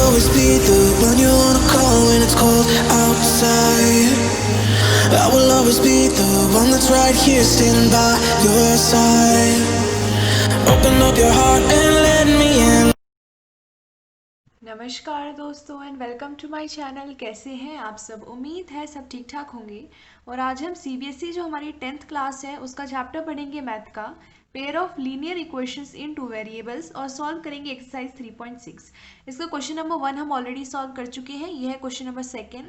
always be the one you wanna call when it's cold outside. I will always be the one that's right here standing by your side. Open up your heart and let me in. नमस्कार दोस्तों and welcome to my channel. कैसे हैं आप सब? उम्मीद है सब ठीक ठाक होंगे। और आज हम सीबीएसई जो हमारी 10th क्लास है उसका चैप्टर पढ़ेंगे मैथ का, pair of linear equations in two variables, और सॉल्व करेंगे एक्सरसाइज 3.6। इसका क्वेश्चन नंबर 1 हम ऑलरेडी सॉल्व कर चुके हैं। यह है question number 2।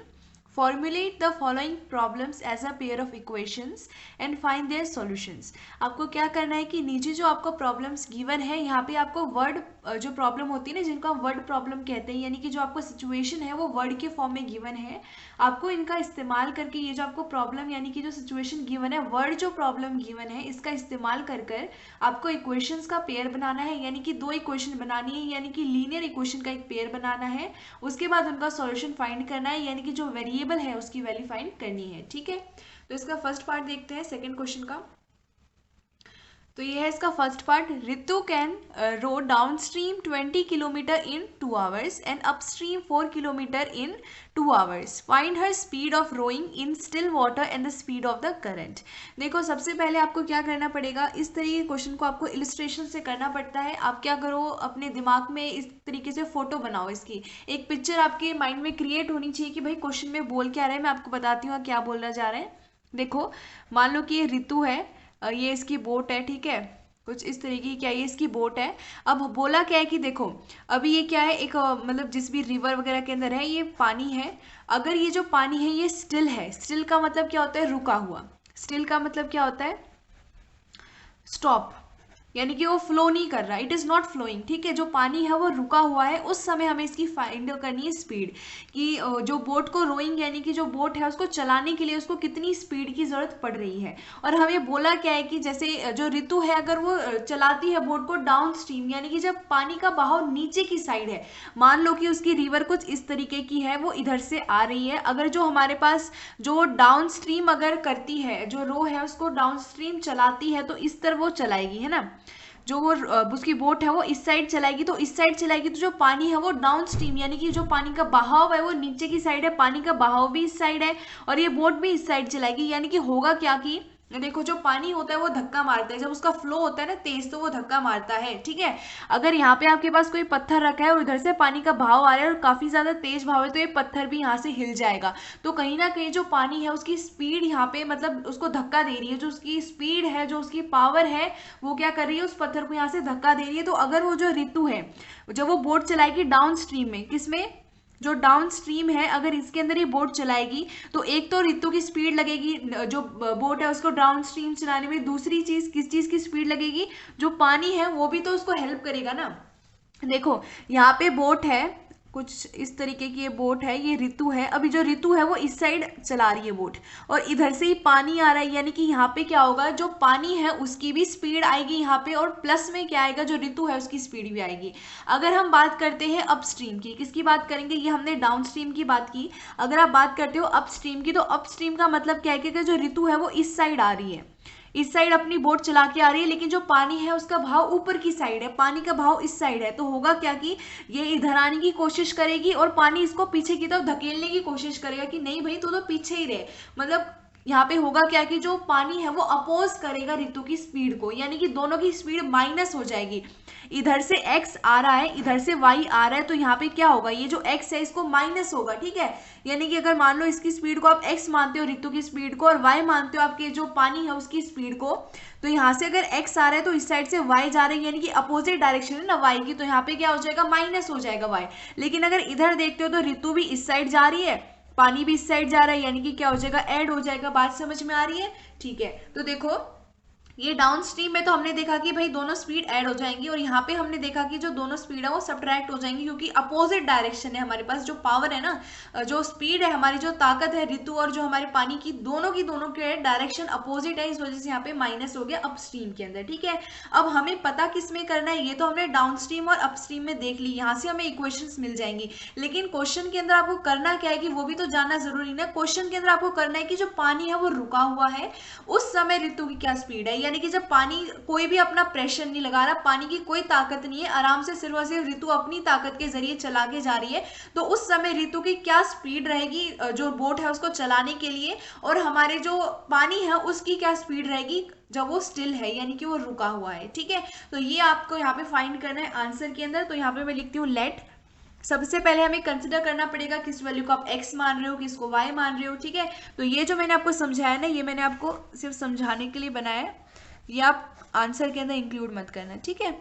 Formulate the following problems as a pair of equations and find their solutions. आपको क्या करना है कि नीचे जो आपको प्रॉब्लम्स गिवन है यहाँ पे आपको वर्ड जो प्रॉब्लम होती है ना, जिनको हम वर्ड प्रॉब्लम कहते हैं, यानी कि जो आपको सिचुएशन है वो वर्ड के फॉर्म में गिवन है। आपको इनका इस्तेमाल करके ये जो आपको प्रॉब्लम यानी कि जो सिचुएशन गिवन है, वर्ड जो प्रॉब्लम गिवन है, इसका इस्तेमाल कर कर आपको इक्वेशंस का पेयर बनाना है, यानी कि 2 इक्वेशन बनानी है, यानी कि लीनियर इक्वेशन का एक पेयर बनाना है। उसके बाद उनका सॉल्यूशन फाइंड करना है, यानी कि जो वेरिएबल है उसकी वैल्यू फाइंड करनी है। ठीक है, तो इसका फर्स्ट पार्ट देखते हैं सेकेंड क्वेश्चन का। तो ये है इसका first part. Ritu can row downstream 20 kilometre in 2 hours and upstream 4 kilometre in 2 hours. Find her speed of rowing in still water and the speed of the current. देखो, सबसे पहले आपको क्या करना पड़ेगा, इस तरीके के क्वेश्चन को आपको इलिस्ट्रेशन से करना पड़ता है। आप क्या करो, अपने दिमाग में इस तरीके से फोटो बनाओ, इसकी एक पिक्चर आपके माइंड में क्रिएट होनी चाहिए कि भाई क्वेश्चन में बोल क्या रहा है। मैं आपको बताती हूँ क्या बोलना चाह रहे हैं। देखो, मान लो कि ये ऋतु है, ये इसकी बोट है, ठीक है, कुछ इस तरीके की, क्या ये इसकी बोट है। अब बोला क्या है कि देखो, अभी ये क्या है, एक मतलब जिस भी रिवर वगैरह के अंदर है ये पानी है। अगर ये जो पानी है ये स्टिल है, स्टिल का मतलब क्या होता है, रुका हुआ। स्टिल का मतलब क्या होता है, स्टॉप, यानी कि वो फ्लो नहीं कर रहा, इट इज़ नॉट फ्लोइंग। ठीक है, जो पानी है वो रुका हुआ है। उस समय हमें इसकी फाइंड करनी है स्पीड, कि जो बोट को रोइंग यानी कि जो बोट है उसको चलाने के लिए उसको कितनी स्पीड की ज़रूरत पड़ रही है। और हमें बोला क्या है कि जैसे जो ऋतु है अगर वो चलाती है बोट को डाउन स्ट्रीम, यानी कि जब पानी का बहाव नीचे की साइड है, मान लो कि उसकी रिवर कुछ इस तरीके की है, वो इधर से आ रही है। अगर जो हमारे पास जो डाउन स्ट्रीम अगर करती है, जो रो है उसको डाउन स्ट्रीम चलाती है, तो इस तरह वो चलाएगी, है ना। जो वो उसकी बोट है वो इस साइड चलाएगी, तो इस साइड चलाएगी, तो जो पानी है वो डाउन स्ट्रीम, यानी कि जो पानी का बहाव है वो नीचे की साइड है, पानी का बहाव भी इस साइड है, और ये बोट भी इस साइड चलाएगी। यानी कि होगा क्या कि देखो, जो पानी होता है वो धक्का मारता है, जब उसका फ्लो होता है ना तेज, तो वो धक्का मारता है। ठीक है, अगर यहाँ पे आपके पास कोई पत्थर रखा है और उधर से पानी का भाव आ रहा है और काफी ज्यादा तेज भाव है, तो ये पत्थर भी यहाँ से हिल जाएगा। तो कहीं ना कहीं जो पानी है उसकी स्पीड यहाँ पे मतलब उसको धक्का दे रही है, जो उसकी स्पीड है, जो उसकी पावर है, वो क्या कर रही है, उस पत्थर को यहाँ से धक्का दे रही है। तो अगर वो जो ऋतु है, जब वो बोट चलाएगी डाउन स्ट्रीम में, किसमें, जो डाउन स्ट्रीम है, अगर इसके अंदर ये बोट चलाएगी, तो एक तो ऋतु की स्पीड लगेगी, जो बोट है उसको डाउन स्ट्रीम चलाने में। दूसरी चीज, किस चीज की स्पीड लगेगी, जो पानी है वो भी तो उसको हेल्प करेगा ना। देखो, यहाँ पे बोट है, कुछ इस तरीके की ये बोट है, ये ऋतु है। अभी जो ऋतु है वो इस साइड चला रही है बोट, और इधर से ही पानी आ रहा है, यानी कि यहाँ पे क्या होगा, जो पानी है उसकी भी स्पीड आएगी यहाँ पे, और प्लस में क्या आएगा, जो ऋतु है उसकी स्पीड भी आएगी। अगर हम बात करते हैं अपस्ट्रीम की, किसकी बात करेंगे, ये हमने डाउन स्ट्रीम की बात की। अगर आप बात करते हो अपस्ट्रीम की, तो अपस्ट्रीम का मतलब क्या है कि जो ऋतु है वो इस साइड आ रही है, इस साइड अपनी बोट चला के आ रही है, लेकिन जो पानी है उसका भाव ऊपर की साइड है, पानी का भाव इस साइड है। तो होगा क्या कि ये इधर आने की कोशिश करेगी और पानी इसको पीछे की तरफ धकेलने की कोशिश करेगा कि नहीं भाई तो पीछे ही रहे। मतलब यहाँ पे होगा क्या कि जो पानी है वो अपोज करेगा ऋतु की स्पीड को, यानी कि दोनों की स्पीड माइनस हो जाएगी। इधर से x आ रहा है, इधर से y आ रहा है, तो यहाँ पे क्या होगा, ये जो x है इसको माइनस होगा। ठीक है, यानी कि अगर मान लो इसकी स्पीड को आप x मानते हो, ऋतु की स्पीड को, और y मानते हो आपके जो पानी है उसकी स्पीड को, तो यहाँ से अगर x आ रहा है तो इस साइड से y जा रहा है, यानी कि अपोजिट डायरेक्शन है ना y की, तो यहाँ पे क्या हो जाएगा, माइनस हो जाएगा y। लेकिन अगर इधर देखते हो तो ऋतु भी इस साइड जा रही है, पानी भी इस साइड जा रहा है, यानी कि क्या हो जाएगा, ऐड हो जाएगा। बात समझ में आ रही है? ठीक है, तो देखो ये डाउन स्ट्रीम में तो हमने देखा कि भाई दोनों स्पीड ऐड हो जाएंगी, और यहाँ पे हमने देखा कि जो दोनों स्पीड है वो सब्ट्रैक्ट हो जाएंगी, क्योंकि अपोजिट डायरेक्शन है हमारे पास। जो पावर है ना, जो स्पीड है, हमारी जो ताकत है ऋतु और जो हमारे पानी की, दोनों के डायरेक्शन अपोजिट है, इस वजह से यहाँ पे माइनस हो गया अपस्ट्रीम के अंदर। ठीक है, अब हमें पता किस में करना है, ये तो हमने डाउन स्ट्रीम और अपस्ट्रीम में देख ली, यहाँ से हमें इक्वेशंस मिल जाएंगी। लेकिन क्वेश्चन के अंदर आपको करना क्या है कि वो भी तो जानना जरूरी ना। क्वेश्चन के अंदर आपको करना है कि जो पानी है वो रुका हुआ है, उस समय ऋतु की क्या स्पीड है, यानी कि जब पानी कोई भी अपना प्रेशर नहीं लगा रहा, पानी की कोई ताकत नहीं है, आराम से सिर्फ और सिर्फ ऋतु अपनी ताकत के जरिए चला के जा रही है, तो उस समय ऋतु की क्या स्पीड रहेगी जो बोट है उसको चलाने के लिए, और हमारे जो पानी है उसकी क्या स्पीड रहेगी जब वो स्टिल है, यानी कि वो रुका हुआ है। ठीक है, तो ये आपको यहाँ पे फाइंड करना है आंसर के अंदर। तो यहाँ पे मैं लिखती हूँ लेट। सबसे पहले हमें कंसिडर करना पड़ेगा किस वैल्यू को आप x मान रहे हो, किसको y मान रहे हो। ठीक है, तो ये जो मैंने आपको समझाया ना, ये मैंने आपको सिर्फ समझाने के लिए बनाया है, ये आप आंसर के अंदर इंक्लूड मत करना। ठीक है,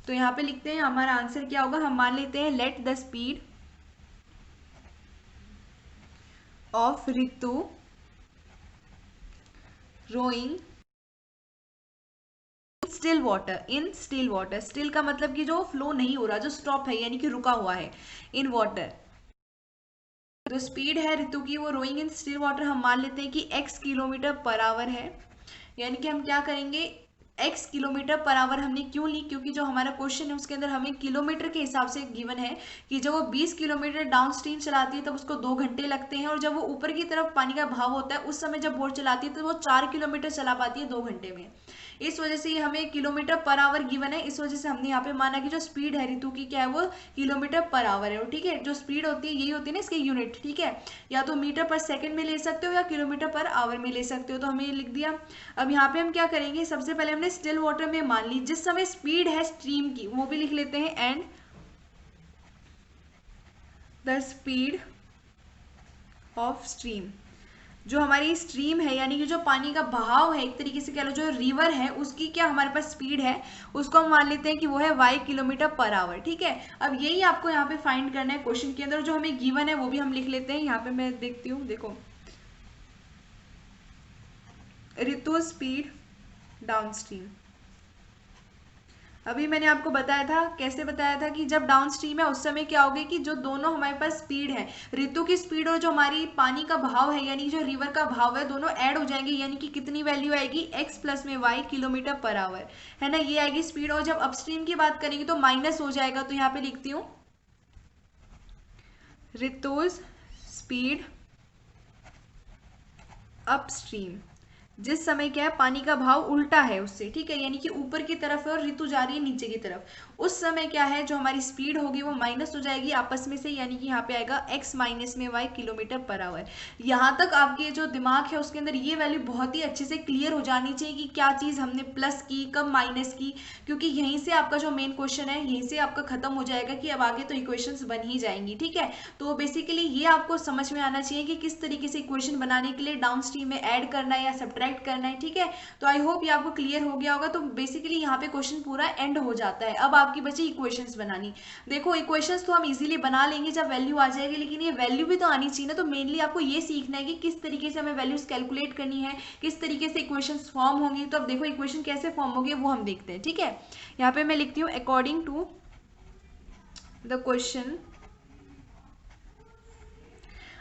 तो यहाँ पे लिखते हैं हमारा आंसर क्या होगा। हम मान लेते हैं let the speed of Ritu rowing still water, in still water. Still का मतलब कि जो फ्लो नहीं हो रहा, जो स्टॉप है, यानी कि रुका हुआ है, इन वाटर। जो स्पीड है ऋतु की वो रोइंग इन स्टिल वाटर हम मान लेते हैं कि x किलोमीटर पर आवर है। यानी कि हम क्या करेंगे, x किलोमीटर पर आवर हमने क्यों ली, क्योंकि जो हमारा क्वेश्चन है उसके अंदर हमें किलोमीटर के हिसाब से गिवन है कि जब वो 20 किलोमीटर डाउन स्ट्रीम चलाती है तब उसको 2 घंटे लगते हैं, और जब वो ऊपर की तरफ पानी का भाव होता है उस समय जब बोट चलाती है तो वो 4 किलोमीटर चला पाती है 2 घंटे में। इस वजह से ये हमें किलोमीटर पर आवर गिवन है, इस वजह से हमने यहाँ पे माना कि जो स्पीड है ऋतु की क्या है, वो किलोमीटर पर आवर है। ठीक है, जो स्पीड होती है यही होती है ना इसकी यूनिट। ठीक है, या तो मीटर पर सेकंड में ले सकते हो या किलोमीटर पर आवर में ले सकते हो, तो हमें ये लिख दिया। अब यहाँ पे हम क्या करेंगे, सबसे पहले हमने स्टिल वाटर में मान ली जिस समय स्पीड है स्ट्रीम की, वो भी लिख लेते हैं, and the speed of stream. जो हमारी स्ट्रीम है यानी कि जो पानी का बहाव है, एक तरीके से कह लो जो रिवर है, उसकी क्या हमारे पास स्पीड है, उसको हम मान लेते हैं कि वो है y किलोमीटर पर आवर। ठीक है, अब यही आपको यहाँ पे फाइंड करना है क्वेश्चन के अंदर, जो हमें गिवन है वो भी हम लिख लेते हैं। यहाँ पे मैं देखती हूँ, देखो ऋतु स्पीड डाउन स्ट्रीम। अभी मैंने आपको बताया था, कैसे बताया था कि जब डाउन स्ट्रीम है उस समय क्या होगी कि जो दोनों हमारे पास स्पीड है, ऋतु की स्पीड और जो हमारी पानी का भाव है यानी जो रिवर का भाव है, दोनों ऐड हो जाएंगे, यानी कि कितनी वैल्यू आएगी, x प्लस में y किलोमीटर पर आवर, है ना, ये आएगी स्पीड। और जब अपस्ट्रीम की बात करेंगे तो माइनस हो जाएगा, तो यहाँ पे लिखती हूँ ऋतु स्पीड अपस्ट्रीम, जिस समय क्या है पानी का भाव उल्टा है उससे। ठीक है, यानी कि ऊपर की तरफ है और ऋतु जा रही है नीचे की तरफ, उस समय क्या है जो हमारी स्पीड होगी वो माइनस हो जाएगी आपस में से, यानी कि यहाँ पे आएगा x माइनस में y किलोमीटर पर आवर। यहाँ तक आपके जो दिमाग है उसके अंदर ये वैल्यू बहुत ही अच्छे से क्लियर हो जानी चाहिए कि क्या चीज़ हमने प्लस की, कब माइनस की, क्योंकि यहीं से आपका जो मेन क्वेश्चन है यहीं से आपका खत्म हो जाएगा कि अब आगे तो इक्वेशंस बन ही जाएंगी। ठीक है, तो बेसिकली ये आपको समझ में आना चाहिए कि किस तरीके से इक्वेशन बनाने के लिए डाउन स्ट्रीम में ऐड करना है या सब्ट्रैक्ट करना है। ठीक है, तो आई होप ये आपको क्लियर हो गया होगा। तो बेसिकली यहाँ पे क्वेश्चन पूरा एंड हो जाता है। अब आपकी बची इक्वेशंस बनानी। देखो इक्वेशंस तो हम इजीली बना लेंगे जब वैल्यू आ जाएगी, लेकिन ये वैल्यू भी तो आनी चाहिए ना। तो मेनली आपको ये सीखना है कि किस तरीके से हमें वैल्यूज कैलकुलेट करनी है, किस तरीके से इक्वेशंस फॉर्म होंगी। तो अब देखो इक्वेशन कैसे फॉर्म होगी वो हम देखते हैं। ठीक है, यहाँ पे मैं लिखती हूँ अकॉर्डिंग टू द क्वेश्चन।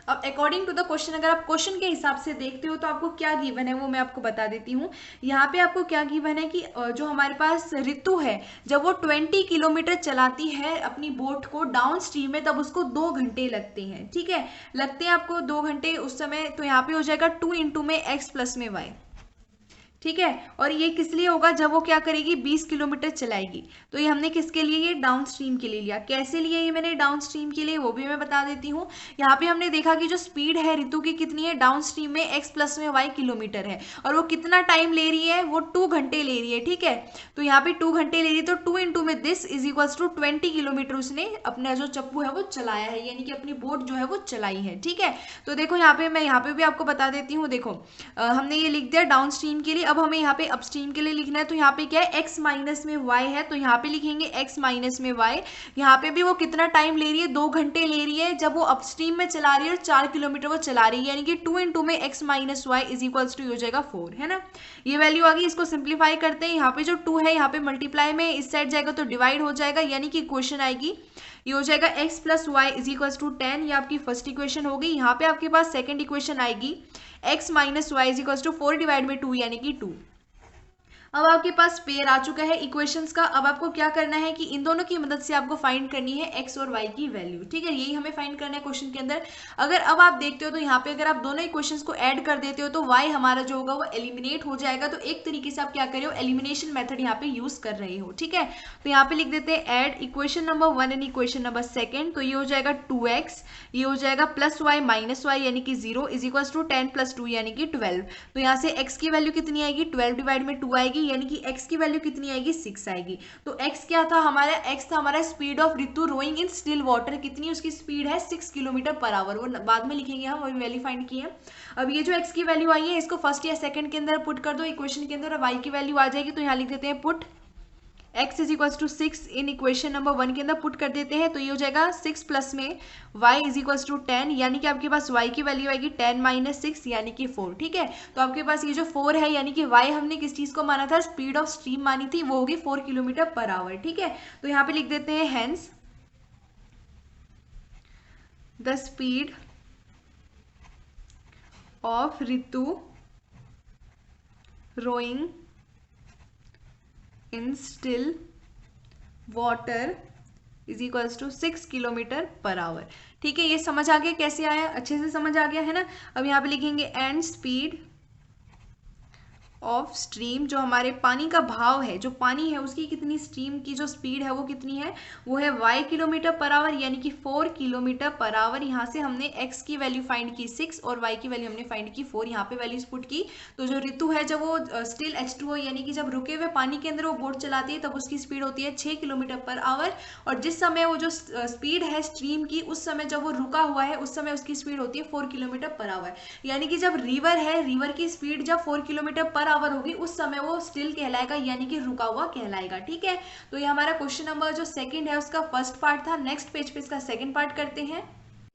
अब अकॉर्डिंग टू द क्वेश्चन, अगर आप क्वेश्चन के हिसाब से देखते हो तो आपको क्या गिवन है वो मैं आपको बता देती हूँ। यहाँ पे आपको क्या गिवन है कि जो हमारे पास ऋतु है जब वो 20 किलोमीटर चलाती है अपनी बोट को डाउन स्ट्रीम में, तब उसको 2 घंटे लगते हैं। ठीक है, लगते हैं आपको 2 घंटे उस समय, तो यहाँ पे हो जाएगा 2 इंटू में x प्लस में y। ठीक है, और ये किस लिए होगा, जब वो क्या करेगी 20 किलोमीटर चलाएगी। तो ये हमने किसके लिए, ये डाउन स्ट्रीम के लिए लिया। कैसे लिया ये मैंने डाउन स्ट्रीम के लिए वो भी मैं बता देती हूँ। यहाँ पे हमने देखा कि जो स्पीड है ऋतु की कितनी है डाउन स्ट्रीम में, x प्लस में y किलोमीटर है, और वो कितना टाइम ले रही है, वो 2 घंटे ले रही है। ठीक है, तो यहाँ पे 2 घंटे ले रही है, तो 2 इंटू में this is equals to 20 kilometre उसने अपना जो चप्पू है वो चलाया है, यानी कि अपनी बोट जो है वो चलाई है। ठीक है, तो देखो यहाँ पे मैं यहाँ पे भी आपको बता देती हूँ। देखो हमने ये लिख दिया डाउन स्ट्रीम के लिए। अब हमें यहाँ पे अपस्ट्रीम के लिए लिखना है, तो यहाँ पे क्या है x माइनस में y है, तो यहाँ पे लिखेंगे x माइनस में y। यहाँ पे भी वो कितना टाइम ले रही है, 2 घंटे ले रही है, जब वो अपस्ट्रीम में चला रही है और 4 किलोमीटर वो चला रही है, यानी कि 2 इंटू में x minus y is equals to हो जाएगा 4, है ना। ये वैल्यू आ गई, इसको सिंप्लीफाई करते हैं। यहाँ पे जो 2 है यहाँ पे मल्टीप्लाई में इस साइड जाएगा तो डिवाइड हो जाएगा, यानी कि इक्वेशन आएगी ये हो जाएगा x plus y is equals to 10। ये आपकी फर्स्ट इक्वेशन हो गई। यहाँ पे आपके पास सेकंड इक्वेशन आएगी x minus y is equals to 4 divide में 2 यानी कि 2। अब आपके पास पेयर आ चुका है इक्वेशंस का। अब आपको क्या करना है कि इन दोनों की मदद से आपको फाइंड करनी है एक्स और वाई की वैल्यू। ठीक है, यही हमें फाइंड करना है क्वेश्चन के अंदर। अगर अब आप देखते हो तो यहाँ पे अगर आप दोनों इक्वेशंस को ऐड कर देते हो तो वाई हमारा जो होगा वो एलिमिनेट हो जाएगा। तो एक तरीके से आप क्या कर रहे हो, एलिमिनेशन मेथड यहाँ पे यूज कर रहे हो। ठीक है, तो यहाँ पे लिख देते हैं add equation number 1 and equation number 2। तो ये हो जाएगा 2x, ये हो जाएगा प्लस वाई माइनस वाई यानी कि 0 इज इक्वल टू 10 प्लस 2 यानी कि 12। तो यहाँ से x की वैल्यू कितनी आएगी, 12 डिवाइड में 2 आएगी, यानी कि x की वैल्यू कितनी आएगी, 6 आएगी। तो x क्या था हमारा, x था हमारा speed of Ritu rowing in still water. कितनी उसकी स्पीड है, 6 किलोमीटर पर आवर। वो बाद में लिखेंगे हम, अभी वैल्यू फाइंड की है। अब ये जो x की वैल्यू आई है इसको फर्स्ट या सेकंड के अंदर पुट कर दो इक्वेशन के अंदर, y की वैल्यू आ जाएगी। तो यहाँ लिख देते हैं put x is equal to 6 in equation number 1 के अंदर पुट कर देते हैं। तो ये हो जाएगा 6 प्लस में y इज इक्वल टू 10, यानी कि आपके पास y की वैल्यू आएगी 10 माइनस 6 यानी कि 4। ठीक है, तो आपके पास ये जो 4 है यानी कि y हमने किस चीज को माना था, स्पीड ऑफ स्ट्रीम मानी थी, वो होगी 4 किलोमीटर पर आवर। ठीक है, तो यहाँ पे लिख देते हैं hence the speed of Ritu rowing in still water is equals to 6 kilometre per hour. ठीक है, ये समझ आ गया कैसे आया, अच्छे से समझ आ गया है ना। अब यहाँ पे लिखेंगे एंड स्पीड ऑफ स्ट्रीम, जो हमारे पानी का भाव है, जो पानी है उसकी कितनी, स्ट्रीम की जो स्पीड है वो कितनी है, वो है y किलोमीटर पर आवर यानी कि 4 किलोमीटर पर आवर। यहाँ से हमने x की वैल्यू फाइंड की 6 और y की वैल्यू हमने फाइंड की 4, यहाँ पे वैल्यूज पुट की। तो जो ऋतु है जब वो स्टिल H2O यानी कि जब रुके हुए पानी के अंदर वो बोट चलाती है तब उसकी स्पीड होती है 6 किलोमीटर पर आवर। और जिस समय वो जो स्पीड है स्ट्रीम की, उस समय जब वो रुका हुआ है उस समय उसकी स्पीड होती है 4 किलोमीटर पर आवर। यानी कि जब रिवर है, रिवर की स्पीड जब 4 किलोमीटर पर आवर होगी उस समय वो स्टिल कहलाएगा यानी कि रुका हुआ कहलाएगा। ठीक है, तो ये हमारा क्वेश्चन नंबर जो सेकंड है उसका फर्स्ट पार्ट था। नेक्स्ट पेज पे इसका सेकंड पार्ट करते हैं।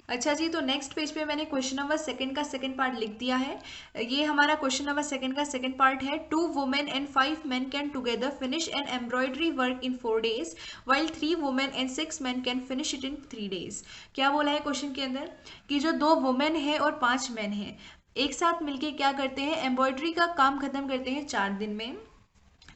अच्छा जी, तो नेक्स्ट पेज पे मैंने क्वेश्चन नंबर सेकंड का सेकंड पार्ट लिख दिया है। ये हमारा क्वेश्चन नंबर सेकंड का सेकंड पार्ट है। 2 women and 5 men can together finish an embroidery work in 4 days while 3 women and 6 men can finish it in 3 days। क्या बोला है क्वेश्चन के अंदर कि जो 2 वुमेन है और 5 men है एक साथ मिलके क्या करते हैं, एम्ब्रॉयडरी का काम खत्म करते हैं 4 दिन में।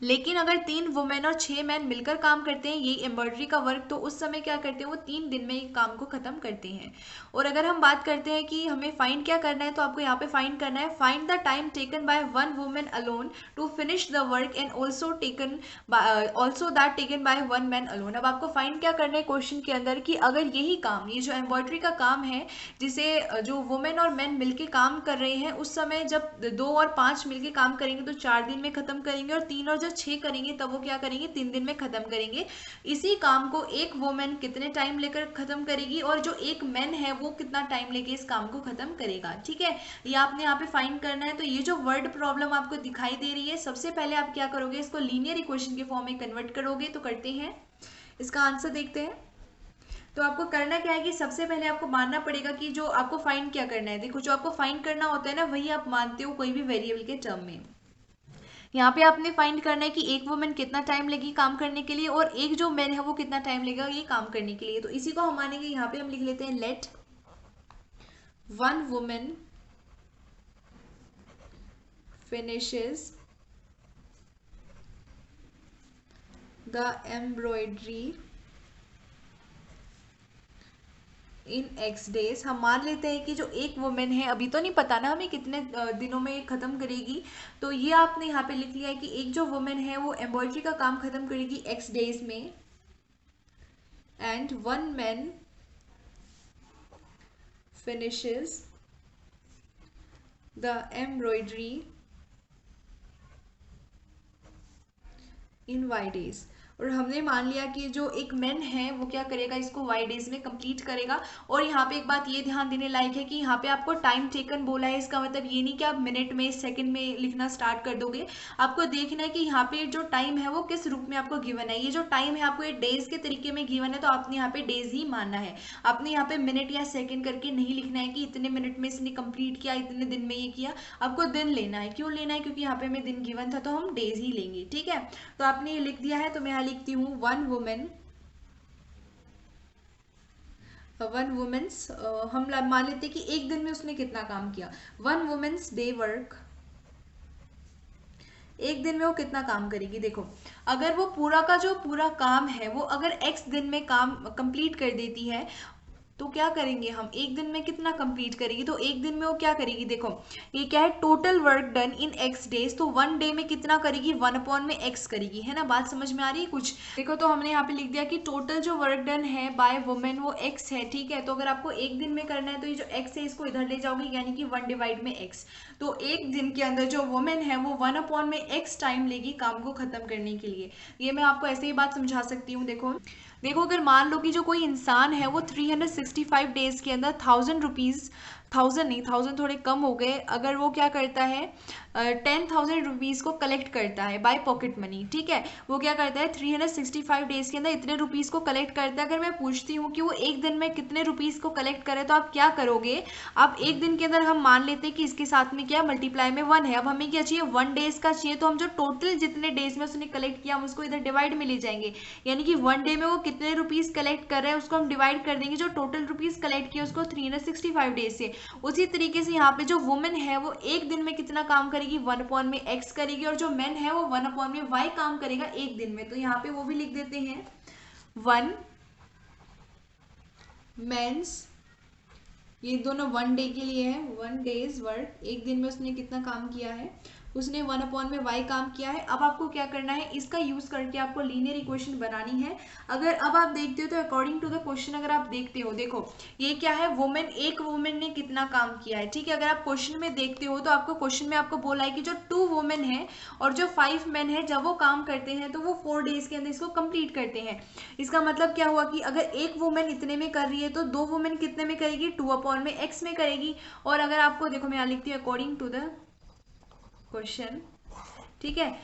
लेकिन अगर 3 वुमेन और 6 मैन मिलकर काम करते हैं यही एम्ब्रॉयडरी का वर्क, तो उस समय क्या करते हैं, वो 3 दिन में ही काम को खत्म करते हैं। और अगर हम बात करते हैं कि हमें फाइंड क्या करना है, तो आपको यहाँ पे फाइंड करना है find the time taken by 1 women alone to finish the work and also that taken by 1 man alone. अब आपको फाइंड क्या करना है क्वेश्चन के अंदर कि अगर यही काम, ये जो एम्ब्रॉयडरी का काम है जिसे जो वुमेन और मैन मिलके काम कर रहे हैं, उस समय जब 2 और 5 मिलके काम करेंगे तो 4 दिन में खत्म करेंगे, और 3 और 6 करेंगे तब वो क्या करेंगे, 3 दिन में खत्म करेंगे। इसी काम को एक वुमेन कितने टाइम लेकर खत्म करेगी और जो एक मैन है वो कितना टाइम लेके इस काम को खत्म करेगा। ठीक है, ये आपने यहाँ पे फाइंड करना है। तो ये जो वर्ड प्रॉब्लम आपको दिखाई दे रही है, सबसे पहले आप क्या करोगे, इसको लीनियर इक्वेशन के फॉर्म में कन्वर्ट करोगे। तो करते हैं, इसका आंसर देखते हैं। तो आपको करना क्या है कि सबसे पहले आपको मानना पड़ेगा कि जो आपको फाइंड क्या करना है। देखो, जो आपको फाइंड करना होता है ना, वही आप मानते हो कोई भी वेरिएबल के टर्म में। यहाँ पे आपने फाइंड करना है कि एक वुमेन कितना टाइम लेगी काम करने के लिए और एक जो मैन है वो कितना टाइम लेगा ये काम करने के लिए। तो इसी को हम मानेंगे, यहाँ पे हम लिख लेते हैं let 1 women finishes the embroidery in X days। हम मान लेते हैं कि जो एक वुमेन है, अभी तो नहीं पता ना हमें कितने दिनों में खत्म करेगी, तो ये आपने यहाँ पे लिख लिया है कि एक जो वुमेन है वो एम्ब्रॉयडरी का काम खत्म करेगी X days में, and 1 man finishes the embroidery in Y days। और हमने मान लिया कि जो एक मैन है वो क्या करेगा, इसको Y days में कंप्लीट करेगा। और यहाँ पे एक बात ये ध्यान देने लायक है कि यहाँ पे आपको टाइम टेकन बोला है, इसका मतलब ये नहीं कि आप मिनट में सेकंड में लिखना स्टार्ट कर दोगे। आपको देखना है कि यहाँ पे जो टाइम है वो किस रूप में आपको गिवन है। ये जो टाइम है आपको ये डेज के तरीके में गिवन है, तो आपने यहाँ पे डेज ही मानना है। आपने यहाँ पे मिनट या सेकेंड करके नहीं लिखना है कि इतने मिनट में इसने कंप्लीट किया, इतने दिन में ये किया। आपको दिन लेना है। क्यों लेना है, क्योंकि यहाँ पे हमें दिन गिवन था तो हम डेज ही लेंगे। ठीक है, तो आपने ये लिख दिया है। तो मैं लिखती हूँ 1 वुमेन्स, हम मान लेते कि एक दिन में उसने कितना काम किया। 1 वुमेन्स डे वर्क एक दिन में वो कितना काम करेगी। देखो अगर वो पूरा का जो पूरा काम है वो अगर x दिन में काम कंप्लीट कर देती है तो क्या करेंगे हम, एक दिन में कितना कंप्लीट करेगी, तो एक दिन में वो क्या करेगी। देखो ये क्या है, total work done in x days, तो वन डे में कितना करेगी, 1 में x करेगी, है ना। बात समझ में आ रही है कुछ। देखो तो हमने यहाँ पे लिख दिया कि टोटल जो वर्क डन है बाय वुमेन वो x है, ठीक है। तो अगर आपको एक दिन में करना है तो ये जो x है इसको इधर ले जाओगे, यानी कि 1 डिवाइड में x। तो एक दिन के अंदर जो वुमेन है वो 1 में x टाइम लेगी काम को खत्म करने के लिए। ये मैं आपको ऐसे ही बात समझा सकती हूँ। देखो अगर मान लो कि जो कोई इंसान है वो 365 डेज के अंदर 1000 रुपीज़, 1000 थोड़े कम हो गए, अगर वो क्या करता है 10,000 रुपीज़ को कलेक्ट करता है बाय पॉकेट मनी, ठीक है। वो क्या करता है 365 डेज के अंदर इतने रुपीज़ को कलेक्ट करता है। अगर मैं पूछती हूँ कि वो एक दिन में कितने रुपीज़ को कलेक्ट करे तो आप क्या करोगे। आप एक दिन के अंदर हम मान लेते हैं कि इसके साथ में क्या मल्टीप्लाई में 1 है। अब हमें क्या चाहिए, 1 डेज का चाहिए, तो हम जो टोटल जितने डेज में उसने कलेक्ट किया हम उसको इधर डिवाइड में ले जाएंगे, यानी कि 1 डे में वो कितने रुपीज़ कलेक्ट कर रहे हैं उसको हम डिवाइड कर देंगे जो टोटल रुपीज़ कलेक्ट किया उसको 365 डेज से। उसी तरीके से यहाँ पे जो वुमेन है वो एक दिन में कितना काम करेगी, 1 में x करेगी, और जो मैन है वो 1 में y काम करेगा एक दिन में। तो यहाँ पे वो भी लिख देते हैं 1 मेंस, ये दोनों 1 डे के लिए है, 1 डेज वर्क, एक दिन में उसने कितना काम किया है, उसने 1 में y काम किया है। अब आपको क्या करना है, इसका यूज करके आपको लीनियर इक्वेशन बनानी है। अगर अब आप देखते हो तो अकॉर्डिंग टू द क्वेश्चन अगर आप देखते हो, देखो ये क्या है, वुमेन, एक वुमेन ने कितना काम किया है, ठीक है। अगर आप क्वेश्चन में देखते हो तो आपको क्वेश्चन में आपको बोला है कि जो 2 वुमेन है और जो 5 मेन है, जब वो काम करते हैं तो वो 4 डेज के अंदर इसको कंप्लीट करते हैं। इसका मतलब क्या हुआ कि अगर एक वुमेन इतने में कर रही है तो 2 वुमेन कितने में करेगी, 2 में x में करेगी। और अगर आपको देखो मैं यहाँ लिखती हूँ अकॉर्डिंग टू द क्वेश्चन, ठीक है,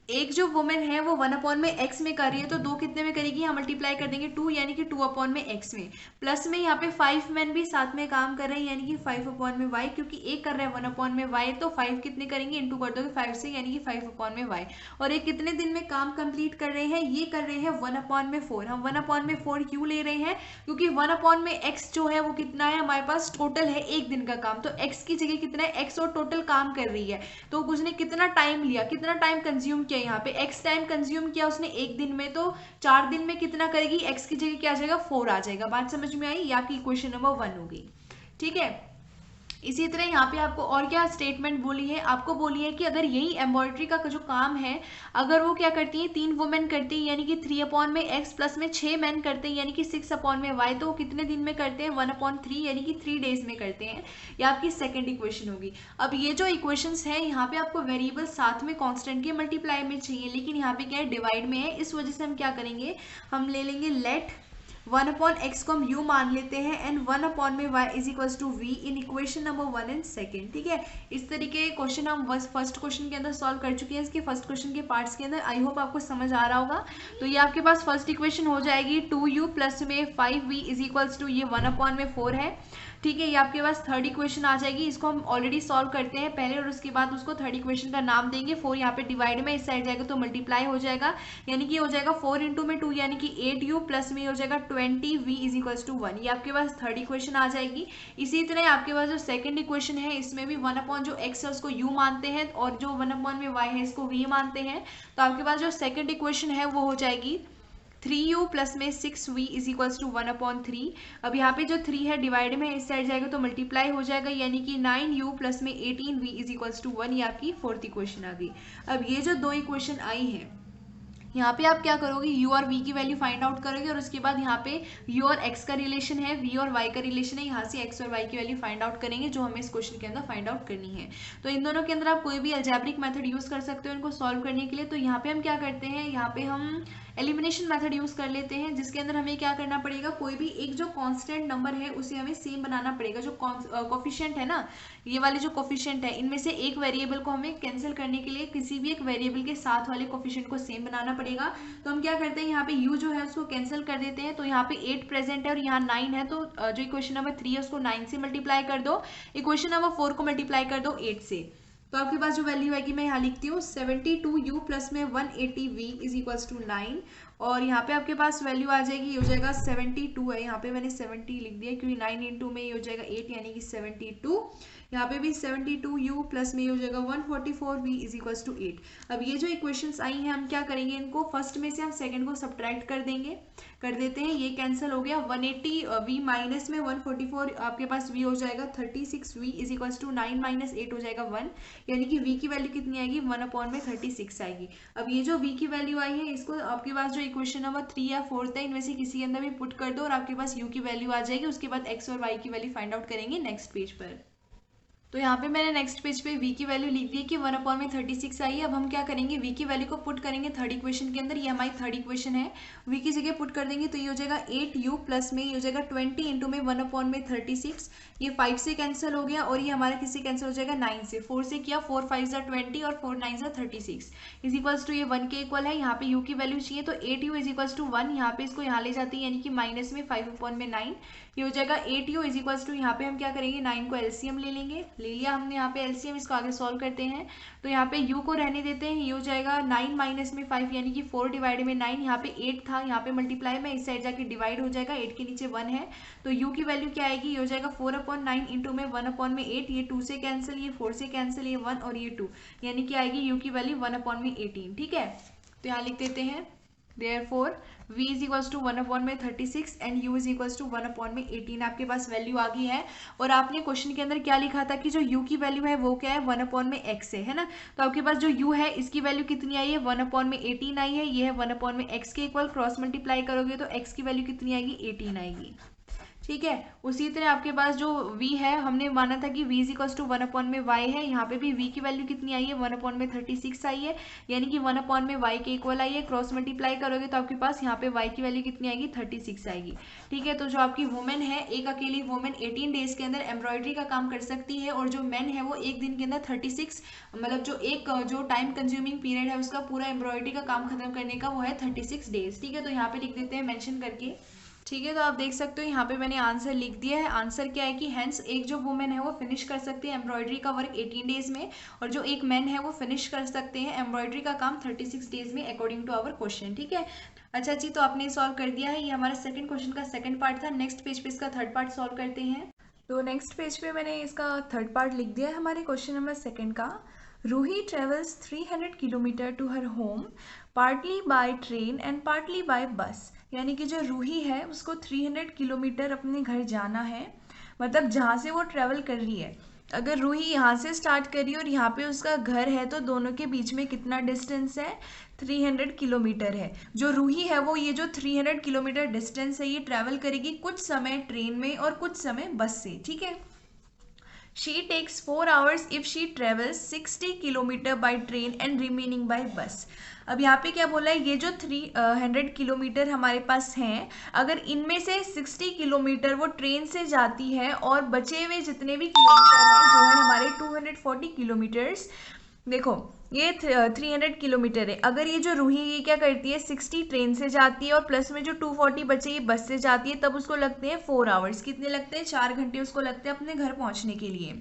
एक जो वुमेन है वो 1 में x में कर रही है तो 2 कितने में करेगी, यहाँ मल्टीप्लाई कर देंगे 2, यानी कि 2 में x में, प्लस में यहाँ पे 5 मैन भी साथ में काम कर रहे हैं, यानी कि 5 में y, क्योंकि एक कर रहा है 1 में y, तो 5 कितने करेंगे, इंटू कर दोगे 5 से, यानी कि 5 में y। और ये कितने दिन में काम कंप्लीट कर रहे हैं, ये कर रहे हैं 1 में 4। हम 1 में 4 क्यों ले रहे हैं, क्योंकि 1 में x जो है वो कितना है हमारे पास, टोटल है एक दिन का काम, तो x की जगह कितना है, x और टोटल काम कर रही है, तो उसने कितना टाइम लिया, कितना टाइम कंज्यूम किया, यहाँ पे x टाइम कंज्यूम किया उसने एक दिन में, तो 4 दिन में कितना करेगी, x की जगह क्या आ जाएगा, 4 आ जाएगा। बात समझ में आई, या की इक्वेशन नंबर 1 हो गई, ठीक है। इसी तरह यहाँ पे आपको और क्या स्टेटमेंट बोली है, आपको बोली है कि अगर यही एम्ब्रॉयडरी का जो काम है अगर वो क्या करती है 3 वुमेन करती है, यानी कि 3 में x प्लस में 6 मैन करते हैं, यानी कि 6 में y, तो वो कितने दिन में करते हैं, 1/3, यानी कि 3 डेज में करते हैं। ये आपकी सेकंड इक्वेशन होगी। अब ये जो इक्वेशंस है यहाँ पे आपको वेरिएबल साथ में कांस्टेंट के मल्टीप्लाई में चाहिए, लेकिन यहाँ पे क्या है, डिवाइड में है, इस वजह से हम क्या करेंगे, हम ले लेंगे लेट 1/x को हम u मान लेते हैं एंड 1 में y is equals to v in equation number 1 and second, ठीक है। इस तरीके के क्वेश्चन हम फर्स्ट क्वेश्चन के अंदर सॉल्व कर चुके हैं, इसके फर्स्ट क्वेश्चन के पार्ट्स के अंदर। आई होप आपको समझ आ रहा होगा। तो ये आपके पास फर्स्ट इक्वेशन हो जाएगी 2u प्लस में 5v इज इक्वल्स टू, ये 1 में 4 है, ठीक है। ये आपके पास थर्ड इक्वेशन आ जाएगी, इसको हम ऑलरेडी सॉल्व करते हैं पहले और उसके बाद उसको थर्ड इक्वेशन का नाम देंगे। 4 यहाँ पे डिवाइड में इस साइड जाएगा तो मल्टीप्लाई हो जाएगा, यानी कि हो जाएगा 4 इंटू में 2, यानी कि 8u प्लस में हो जाएगा 20v इज इक्वल्स टू 1। ये आपके पास थर्ड इक्वेशन आ जाएगी। इसी तरह आपके पास जो सेकंड इक्वेशन है इसमें भी 1 जो x है उसको u मानते हैं और जो 1 में y है इसको v मानते हैं। तो आपके पास जो सेकंड इक्वेशन है वो हो जाएगी 3u प्लस में 6v इज इक्वल्स टू 1/3। अब यहाँ पे जो 3 है डिवाइड में इस साइड जाएगा तो मल्टीप्लाई हो जाएगा, यानी कि 9u प्लस में 18v इज इक्वल्स टू 1। ये आपकी फोर्थ इक्वेशन आ गई। अब ये जो दो इक्वेशन आई हैं यहाँ पे आप क्या करोगे, u और v की वैल्यू फाइंड आउट करोगे और उसके बाद यहाँ पे u और x का रिलेशन है, v और y का रिलेशन है, यहाँ से x और y की वैल्यू फाइंड आउट करेंगे जो हमें इस क्वेश्चन के अंदर फाइंड आउट करनी है। तो इन दोनों के अंदर आप कोई भी अलजेब्रिक मेथड यूज कर सकते हो इनको सॉल्व करने के लिए। तो यहाँ पे हम क्या करते हैं, यहाँ पे हम एलिमिनेशन मेथड यूज कर लेते हैं, जिसके अंदर हमें क्या करना पड़ेगा, कोई भी एक जो कांस्टेंट नंबर है उसे हमें सेम बनाना पड़ेगा। जो कोफिशिएंट है ना, ये वाले जो कोफिशिएंट है इनमें से एक वेरिएबल को हमें कैंसिल करने के लिए किसी भी एक वेरिएबल के साथ वाले कोफिशिएंट को सेम बनाना पड़ेगा। तो हम क्या करते हैं, यहाँ पे u जो है उसको कैंसिल कर देते हैं। तो यहाँ पे 8 प्रेजेंट है और यहाँ 9 है, तो जो इक्वेशन नंबर 3 है उसको 9 से मल्टीप्लाई कर दो, इक्वेशन नंबर 4 को मल्टीप्लाई कर दो 8 से। तो आपके पास जो वैल्यू आएगी मैं यहाँ लिखती हूँ 72u प्लस में 180v इज इक्वल्स टू 9 और यहाँ पे आपके पास वैल्यू आ जाएगी, ये हो जाएगा 72 है, यहाँ पे मैंने 70 लिख दिया क्योंकि 9 इंटू में ये हो जाएगा 8 यानी कि 72। यहाँ पे भी 72u प्लस में ये हो जाएगा 144v इज इक्वल्स टू 8। अब ये जो इक्वेशंस आई हैं हम क्या करेंगे, इनको फर्स्ट में से हम सेकंड को सब्ट्रैक्ट कर देते हैं, ये कैंसिल हो गया। 180v माइनस में 144 आपके पास v हो जाएगा 36v is equals to 9 minus 8 हो जाएगा 1, यानी कि v की वैल्यू कितनी आएगी 1/36 आएगी। अब ये जो v की वैल्यू आई है इसको आपके पास जो इक्वेशन नंबर 3 या 4 है इनमें से किसी के अंदर भी पुट कर दो और आपके पास u की वैल्यू आ जाएगी। उसके बाद x और y की वैल्यू फाइंड आउट करेंगे नेक्स्ट पेज पर। तो यहाँ पे मैंने नेक्स्ट पेज पे v की वैल्यू लिख दी है कि 1/36 आई है। अब हम क्या करेंगे, v की वैल्यू को पुट करेंगे थर्ड इक्वेशन के अंदर, ये हमारी थर्ड इक्वेशन है, v की जगह पुट कर देंगे तो ये हो जाएगा 8u प्लस में ये हो जाएगा 20 इंटू में 1/36, ये 5 से कैंसिल हो गया और ये हमारा किससे कैंसिल हो जाएगा 9 से। 4 से किया, 4 5 20 और 4 9 36 इज इक्वल्स टू ये 1 के इक्वल है। यहाँ पे u की वैल्यू चाहिए तो 8u इज इक्वल्स टू 1, यहाँ पे इसको यहाँ ले जाते हैं यानी कि माइनस में 5/9, ये हो जाएगा 8u इज इक्वल्स टू, यहाँ पे हम क्या करेंगे 9 को एलसीएम ले लेंगे, ले लिया हमने यहाँ पे एलसीएम, इसको आगे सॉल्व करते हैं। तो यहाँ पे u को रहने देते हैं, ये हो जाएगा 9 माइनस में 5 यानी कि 4 डिवाइड में 9, यहाँ पे 8 था, यहाँ पे मल्टीप्लाई में इस साइड जाके डिवाइड हो जाएगा, 8 के नीचे 1 है तो u की वैल्यू क्या आएगी, ये हो जाएगा 4/9 इंटू में 1/8, ये 2 से कैंसिल, ये 4 से कैंसिल, ये 1 और ये 2, यानी कि आएगी u की वैल्यू 1/18। ठीक है, तो यहाँ लिख देते हैं therefore v is equals to 1/36 and u is equals to 1/18। आपके पास वैल्यू आ गई है और आपने क्वेश्चन के अंदर क्या लिखा था कि जो u की वैल्यू है वो क्या है 1/x है ना। तो आपके पास जो u है इसकी वैल्यू कितनी आई है 1/18 आई है, ये है 1/x के इक्वल, क्रॉस मल्टीप्लाई करोगे तो x की वैल्यू कितनी आएगी 18 आएगी। ठीक है, उसी तरह आपके पास जो v है हमने माना था कि v is equals to 1/y है, यहाँ पे भी v की वैल्यू कितनी आई है 1/36 आई है, यानी कि 1/y के इक्वल आई है। क्रॉस मल्टीप्लाई करोगे तो आपके पास यहाँ पे y की वैल्यू कितनी आएगी 36 आएगी। ठीक है, तो जो आपकी वुमेन है, एक अकेली वुमेन 18 डेज के अंदर एम्ब्रॉयडरी का काम कर सकती है और जो मैन है वो एक दिन के अंदर 36, मतलब जो टाइम कंज्यूमिंग पीरियड है उसका पूरा एम्ब्रॉयडरी का काम खत्म करने का वो है 36 डेज। ठीक है, तो यहाँ पे लिख देते हैं मेंशन करके। ठीक है, तो आप देख सकते हो यहाँ पे मैंने आंसर लिख दिया है। आंसर क्या है कि हेंस एक जो वुमेन है वो फिनिश कर सकती है एम्ब्रॉयडरी का वर्क 18 डेज में और जो एक मैन है वो फिनिश कर सकते हैं एम्ब्रॉयडरी का काम 36 डेज में अकॉर्डिंग टू आवर क्वेश्चन। ठीक है, अच्छा जी, तो आपने सॉल्व कर दिया है, ये हमारा सेकंड क्वेश्चन का सेकंड पार्ट था। नेक्स्ट पेज पे इसका थर्ड पार्ट सॉल्व करते हैं। तो नेक्स्ट पेज पे मैंने इसका थर्ड पार्ट लिख दिया है हमारे क्वेश्चन नंबर सेकंड का। Ruhi travels 300 kilometre to her home partly by train and partly by bus, यानी कि जो रूही है उसको 300 किलोमीटर अपने घर जाना है, मतलब जहाँ से वो ट्रेवल कर रही है। अगर रूही यहाँ से स्टार्ट करी और यहाँ पे उसका घर है तो दोनों के बीच में कितना डिस्टेंस है 300 किलोमीटर है। जो रूही है वो ये जो 300 किलोमीटर डिस्टेंस है ये ट्रैवल करेगी कुछ समय ट्रेन में और कुछ समय बस से। ठीक है, She takes 4 hours if she travels 60 kilometre by train and remaining by bus। अब यहाँ पे क्या बोला है, ये जो 300 किलोमीटर हमारे पास हैं, अगर इनमें से 60 किलोमीटर वो ट्रेन से जाती है और बचे हुए जितने भी किलोमीटर हैं जो है हमारे 240 किलोमीटर्स, देखो ये 300 किलोमीटर है, अगर ये जो रूही ये क्या करती है 60 ट्रेन से जाती है और प्लस में जो 240 बचे ये बस से जाती है, तब उसको लगते हैं 4 आवर्स। कितने लगते हैं 4 घंटे उसको लगते हैं अपने घर पहुंचने के लिए।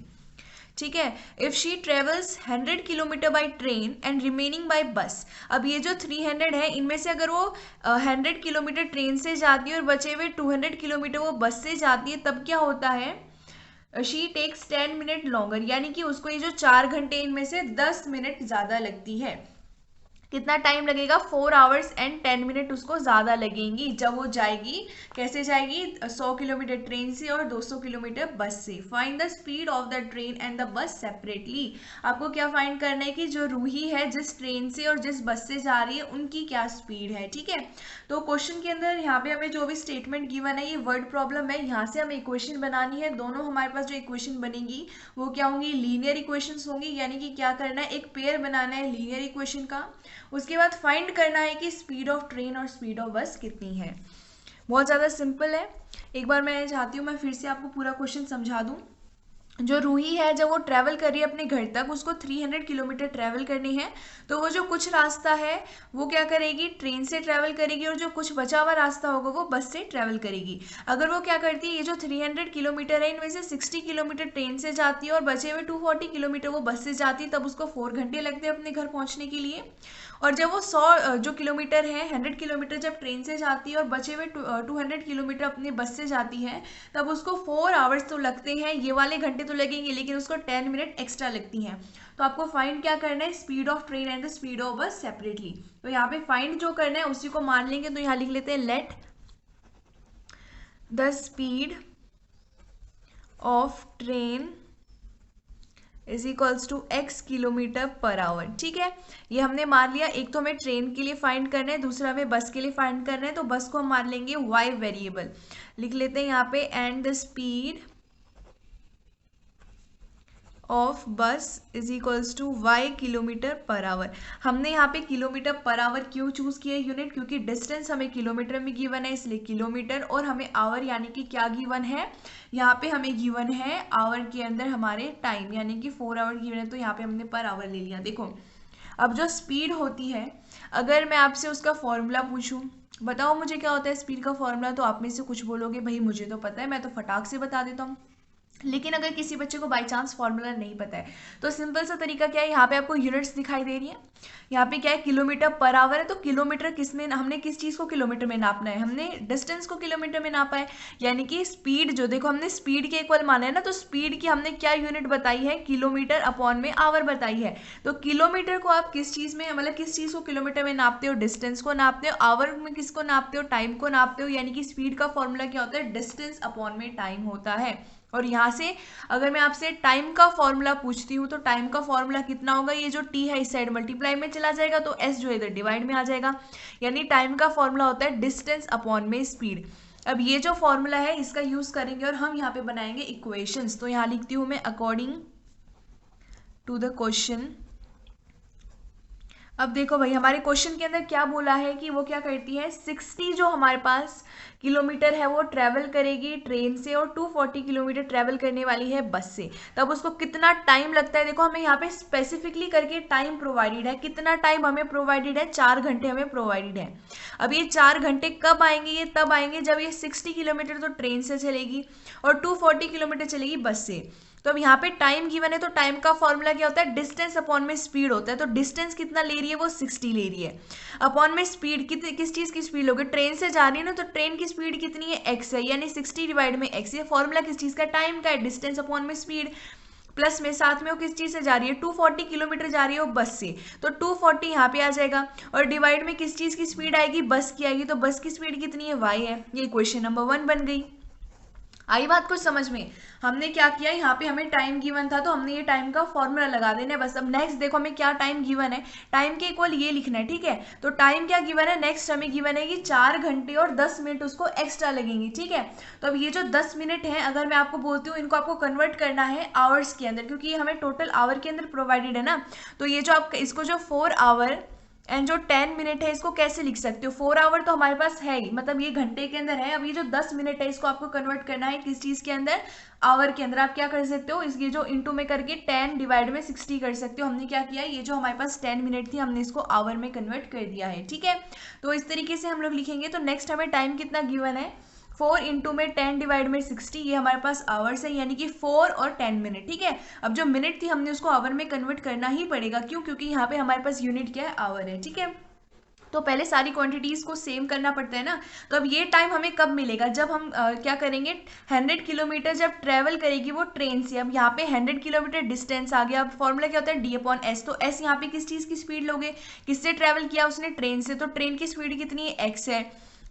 ठीक है, if she travels 100 kilometre by train and remaining by bus, अब ये जो 300 है इनमें से अगर वो 100 किलोमीटर ट्रेन से जाती है और बचे हुए 200 किलोमीटर वो बस से जाती है, तब क्या होता है शी टेक्स 10 मिनट लॉन्गर, यानी कि उसको ये जो 4 घंटे इनमें से 10 मिनट ज़्यादा लगती है। कितना टाइम लगेगा 4 आवर्स एंड 10 मिनट उसको ज़्यादा लगेंगी जब वो जाएगी। कैसे जाएगी 100 किलोमीटर ट्रेन से और 200 किलोमीटर बस से। Find the speed of the train and the bus separately. आपको क्या फाइंड करना है कि जो रूही है जिस ट्रेन से और जिस बस से जा रही है उनकी क्या स्पीड है। ठीक है, तो क्वेश्चन के अंदर यहाँ पे हमें जो भी स्टेटमेंट गिवन है ये वर्ड प्रॉब्लम है, यहाँ से हमें इक्वेशन बनानी है। दोनों हमारे पास जो इक्वेशन बनेगी वो क्या होंगी लीनियर इक्वेशंस होंगी, यानी कि क्या करना है एक पेयर बनाना है लीनियर इक्वेशन का। उसके बाद फाइंड करना है कि स्पीड ऑफ ट्रेन और स्पीड ऑफ बस कितनी है। बहुत ज़्यादा सिंपल है, एक बार मैं चाहती हूँ मैं फिर से आपको पूरा क्वेश्चन समझा दूँ। जो रूही है जब वो ट्रैवल कर रही है अपने घर तक, उसको 300 किलोमीटर ट्रैवल करनी है, तो वो जो कुछ रास्ता है वो क्या करेगी, ट्रेन से ट्रैवल करेगी, और जो कुछ बचा हुआ रास्ता होगा वो बस से ट्रैवल करेगी। अगर वो क्या करती है, ये जो 300 किलोमीटर है इनमें से 60 किलोमीटर ट्रेन से जाती है और बचे हुए 240 किलोमीटर वो बस से जाती है, तब उसको 4 घंटे लगते हैं अपने घर पहुंचने के लिए। और जब वो 100 जो किलोमीटर है, 100 किलोमीटर जब ट्रेन से जाती है और बचे हुए 200 किलोमीटर अपने बस से जाती है, तब उसको 4 आवर्स तो लगते हैं, ये वाले घंटे तो लगेंगे लेकिन उसको 10 मिनट एक्स्ट्रा लगती हैं। तो आपको फाइंड क्या करना है, speed of train and the speed of बस सेपरेटली। तो यहाँ पे फाइंड जो करना है उसी को मान लेंगे, तो यहाँ लिख लेते हैं let the speed of train is equals to x kilometre per hour. ठीक है, ये हमने मान लिया। एक तो हमें ट्रेन के लिए फाइंड करना है, दूसरा हमें बस के लिए फाइंड करना है, तो बस को हम मान लेंगे y वेरिएबल। लिख लेते हैं यहाँ पे and the speed of bus is equals to y kilometre per hour. हमने यहाँ पे किलोमीटर पर आवर क्यों चूज किया यूनिट, क्योंकि डिस्टेंस हमें किलोमीटर में गिवन है इसलिए किलोमीटर, और हमें आवर यानी कि क्या गिवन है, यहाँ पे हमें गिवन है आवर के अंदर हमारे टाइम, यानी कि 4 आवर गिवन है, तो यहाँ पे हमने पर आवर ले लिया। देखो अब जो स्पीड होती है, अगर मैं आपसे उसका फॉर्मूला पूछूं, बताओ मुझे क्या होता है स्पीड का फॉर्मूला, तो आप में से कुछ बोलोगे भाई मुझे तो पता है, मैं तो फटाक से बता देता हूँ। लेकिन अगर किसी बच्चे को बाय चांस फॉर्मूला नहीं पता है, तो सिंपल सा तरीका क्या है, यहाँ पे आपको यूनिट्स दिखाई दे रही है, यहाँ पे क्या है किलोमीटर पर आवर है, तो किलोमीटर किस में, हमने किस चीज़ को किलोमीटर में नापना है, हमने डिस्टेंस को किलोमीटर में नापा है। यानी कि स्पीड जो, देखो हमने स्पीड के इक्वल माना है ना, तो स्पीड की हमने क्या यूनिट बताई है, किलोमीटर अपॉन में आवर बताई है। तो किलोमीटर को आप किस चीज़ में, मतलब किस चीज़ को किलोमीटर में नापते हो, डिस्टेंस को नापते हो, आवर में किसको नापते हो, टाइम को नापते हो। यानी कि स्पीड का फॉर्मूला क्या होता है, डिस्टेंस अपॉन में टाइम होता है। और यहाँ से अगर मैं आपसे टाइम का फॉर्मूला पूछती हूँ, तो टाइम का फॉर्मूला कितना होगा, ये जो t है इस साइड मल्टीप्लाई में चला जाएगा, तो s जो इधर डिवाइड में आ जाएगा। यानी टाइम का फॉर्मूला होता है डिस्टेंस अपॉन में स्पीड। अब ये जो फॉर्मूला है इसका यूज करेंगे और हम यहाँ पे बनाएंगे इक्वेशंस। तो यहाँ लिखती हूँ मैं अकॉर्डिंग टू द क्वेश्चन। अब देखो भाई हमारे क्वेश्चन के अंदर क्या बोला है कि वो क्या करती है, 60 जो हमारे पास किलोमीटर है वो ट्रैवल करेगी ट्रेन से, और 240 किलोमीटर ट्रैवल करने वाली है बस से। तब उसको कितना टाइम लगता है, देखो हमें यहाँ पे स्पेसिफिकली करके टाइम प्रोवाइडेड है, कितना टाइम हमें प्रोवाइडेड है, 4 घंटे हमें प्रोवाइडेड है। अब ये 4 घंटे कब आएंगे, ये तब आएंगे जब ये 60 किलोमीटर तो ट्रेन से चलेगी और 240 किलोमीटर चलेगी बस से। तो अब यहाँ पे टाइम गिवन है, तो टाइम का फॉर्मूला क्या होता है, डिस्टेंस अपॉन में स्पीड होता है। तो डिस्टेंस कितना ले रही है, वो 60 ले रही है, अपॉन में स्पीड कितनी, किस चीज़ की स्पीड लोगे, ट्रेन से जा रही है ना, तो ट्रेन की स्पीड कितनी है, x है, यानी 60 डिवाइड में x। ये फॉर्मूला किस चीज़ का, टाइम का है, डिस्टेंस अपॉन में स्पीड, प्लस में साथ में वो किस चीज़ से जा रही है, 240 किलोमीटर जा रही है वो बस से, तो 240 यहाँ पे आ जाएगा, और डिवाइड में किस चीज़ की स्पीड आएगी, बस की आएगी, तो बस की स्पीड कितनी है, y है। ये क्वेश्चन नंबर 1 बन गई। आई बात कुछ समझ में, हमने क्या किया, यहाँ पे हमें टाइम गिवन था तो हमने ये टाइम का फॉर्मूला लगा देना है बस। अब नेक्स्ट देखो हमें क्या टाइम गिवन है, टाइम के इक्वल ये लिखना है। ठीक है, तो टाइम क्या गिवन है, नेक्स्ट हमें गिवन है कि 4 घंटे और 10 मिनट उसको एक्स्ट्रा लगेंगे। ठीक है, तो अब ये जो 10 मिनट है, अगर मैं आपको बोलती हूँ इनको आपको कन्वर्ट करना है आवर्स के अंदर, क्योंकि ये हमें टोटल आवर के अंदर प्रोवाइडेड है ना, तो ये जो आप इसको जो 4 आवर एंड जो 10 मिनट है इसको कैसे लिख सकते हो, 4 आवर तो हमारे पास है ही, मतलब ये घंटे के अंदर है। अब ये जो 10 मिनट है इसको आपको कन्वर्ट करना है किस चीज़ के अंदर, आवर के अंदर। आप क्या कर सकते हो, इस ये जो इंटू में करके 10 डिवाइड में 60 कर सकते हो। हमने क्या किया, ये जो हमारे पास 10 मिनट थी हमने इसको आवर में कन्वर्ट कर दिया है। ठीक है, तो इस तरीके से हम लोग लिखेंगे। तो नेक्स्ट हमें टाइम कितना गिवन है, 4 इंटू में 10 डिवाइड में 60, ये हमारे पास आवर्स है, यानी कि 4 और 10 मिनट। ठीक है, अब जो मिनट थी हमने उसको आवर में कन्वर्ट करना ही पड़ेगा, क्यों, क्योंकि यहाँ पे हमारे पास यूनिट क्या है, आवर है। ठीक है, तो पहले सारी क्वांटिटीज को सेम करना पड़ता है ना। तो अब ये टाइम हमें कब मिलेगा, जब हम क्या करेंगे, 100 किलोमीटर जब ट्रैवल करेगी वो ट्रेन से। अब यहाँ पे 100 किलोमीटर डिस्टेंस आ गया। अब फॉर्मूला क्या होता है, d/s। तो s यहाँ पे किस चीज़ की स्पीड लोगे, किससे ट्रैवल किया उसने, ट्रेन से, तो ट्रेन की स्पीड कितनी है, x है,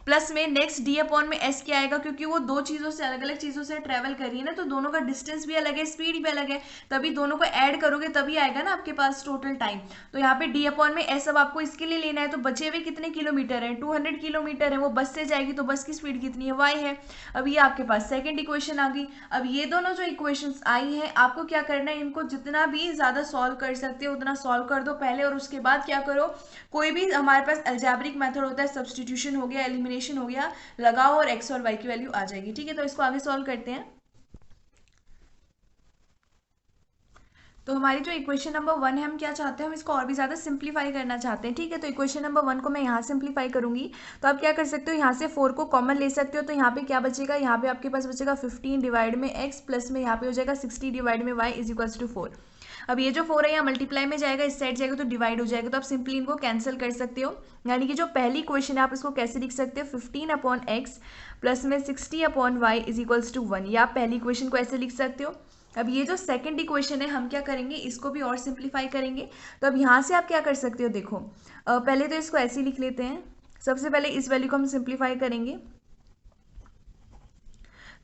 प्लस में नेक्स्ट d/में s क्या आएगा, क्योंकि वो दो चीज़ों से अलग अलग चीज़ों से ट्रैवल कर रही है ना, तो दोनों का डिस्टेंस भी अलग है, स्पीड भी अलग है, तभी दोनों को ऐड करोगे तभी आएगा ना आपके पास टोटल टाइम। तो यहाँ पे d/में s अब आपको इसके लिए लेना है, तो बचे हुए कितने किलोमीटर है, 200 किलोमीटर है, वो बस से जाएगी, तो बस की स्पीड कितनी है, y है। अब ये आपके पास सेकेंड इक्वेशन आ गई। अब ये दोनों जो इक्वेशंस आई हैं, आपको क्या करना है, इनको जितना भी ज़्यादा सॉल्व कर सकते हो उतना सॉल्व कर दो पहले, और उसके बाद क्या करो, कोई भी हमारे पास अलजेब्रिक मेथड होता है, सब्सटीट्यूशन हो गया, एलिमिनेशन हो गया, लगाओ और x और y की वैल्यू आ जाएगी। ठीक है, तो इसको आगे सॉल्व करते हैं। तो हमारी जो इक्वेशन नंबर 1 है, हम क्या चाहते हैं, हम इसको और भी ज़्यादा सिंप्लीफाई करना चाहते हैं, ठीक है। तो इक्वेशन नंबर 1 को मैं यहाँ सिंप्लीफाई करूँगी, तो आप क्या कर सकते हो, यहाँ से 4 को कॉमन ले सकते हो, तो यहाँ पे क्या बचेगा, यहाँ पे आपके पास बचेगा 15 डिवाइड में x प्लस में यहाँ पे हो जाएगा 60 डिवाइड में y इज इक्वल्स टू 4। अब ये जो 4 है यहाँ मल्टीप्लाई में जाएगा, इस साइड जाएगा तो डिवाइड हो जाएगा, तो आप सिंपली इनको कैंसिल कर सकते हो। यानी कि जो पहली इक्वेशन है आप इसको कैसे लिख सकते हो, 15/x प्लस में 60/y इज इक्वल्स टू 1, या आप पहली इक्वेशन को ऐसे लिख सकते हो। अब ये जो सेकंड इक्वेशन है हम क्या करेंगे, इसको भी और सिंप्लीफाई करेंगे। तो अब यहाँ से आप क्या कर सकते हो, देखो पहले तो इसको ऐसे ही लिख लेते हैं। सबसे पहले इस वैल्यू को हम सिंप्लीफाई करेंगे,